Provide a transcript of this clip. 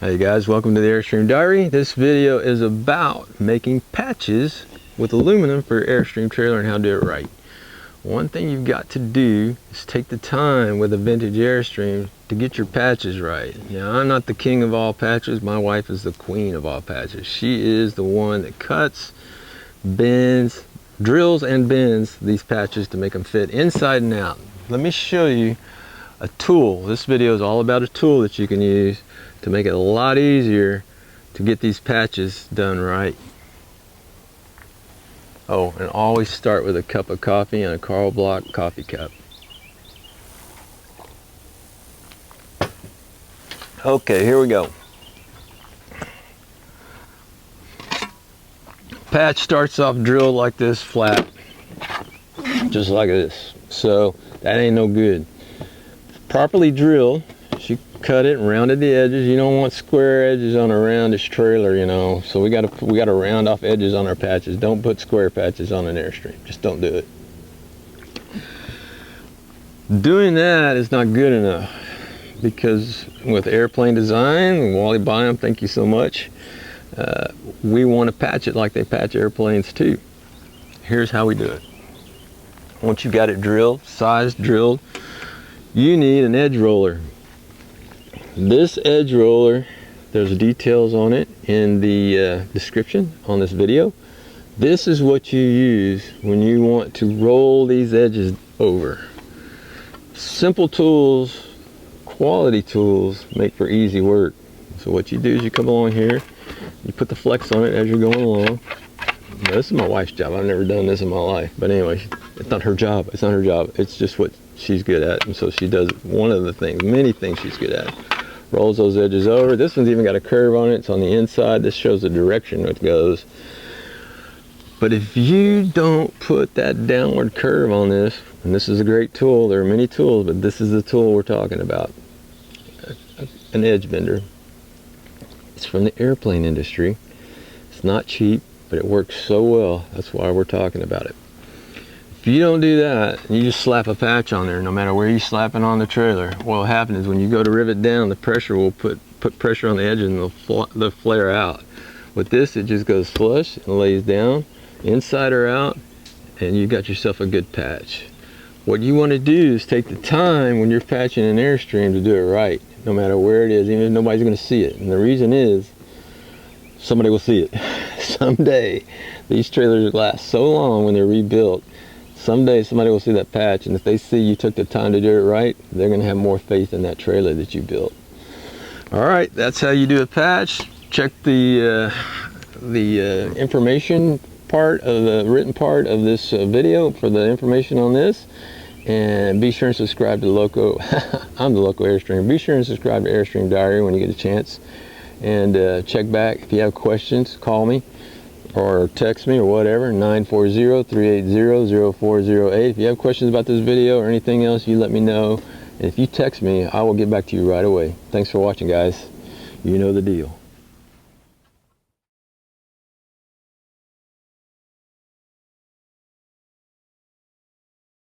Hey guys, welcome to the Airstream Diary. This video is about making patches with aluminum for your Airstream trailer and how to do it right. One thing you've got to do is take the time with a vintage Airstream to get your patches right. Now, I'm not the king of all patches. My wife is the queen of all patches. She is the one that cuts, bends, drills and bends these patches to make them fit inside and out. Let me show you a tool. This video is all about a tool that you can use to make it a lot easier to get these patches done right. Oh, and always start with a cup of coffee and a Carl Block coffee cup. Okay, here we go. Patch starts off drilled like this, flat, just like this. So that ain't no good. Properly drilled, she cut it and rounded the edges. You don't want square edges on a roundish trailer, you know. So we gotta round off edges on our patches. Don't put square patches on an Airstream. Just don't do it. Doing that is not good enough, because with airplane design, Wally Byam, thank you so much. We want to patch it like they patch airplanes too. Here's how we do it. Once you've got it drilled, sized, drilled, you need an edge roller. This edge roller, there's details on it in the description on this video. This is what you use when you want to roll these edges over. Simple tools, quality tools make for easy work. So what you do is you come along here, you put the flex on it as you're going along. Now, this is my wife's job. I've never done this in my life. But anyway, it's not her job. It's not her job. It's just what she's good at. And so she does one of the things, many things she's good at. Rolls those edges over. This one's even got a curve on it. It's on the inside. This shows the direction it goes. But if you don't put that downward curve on this, and this is a great tool, there are many tools, but this is the tool we're talking about. An edge bender. It's from the airplane industry. It's not cheap, but it works so well. That's why we're talking about it. If you don't do that, and you just slap a patch on there, no matter where you slap it on the trailer, what will happen is when you go to rivet down, the pressure will put pressure on the edges and they'll flare out. With this, it just goes flush and lays down, inside or out, and you got yourself a good patch. What you want to do is take the time when you're patching an Airstream to do it right, no matter where it is, even if nobody's going to see it. And the reason is, somebody will see it. Someday, these trailers last so long when they're rebuilt. Someday somebody will see that patch, and if they see you took the time to do it right, they're going to have more faith in that trailer that you built. All right, that's how you do a patch. Check the information part of the written part of this video for the information on this, and be sure and subscribe to Loco. I'm the Loco Airstreamer. Be sure and subscribe to Airstream Diary when you get a chance, and check back if you have questions. Call me or text me or whatever, 940-380-0408. If you have questions about this video or anything else, you let me know. And if you text me, I will get back to you right away. Thanks for watching, guys. You know the deal.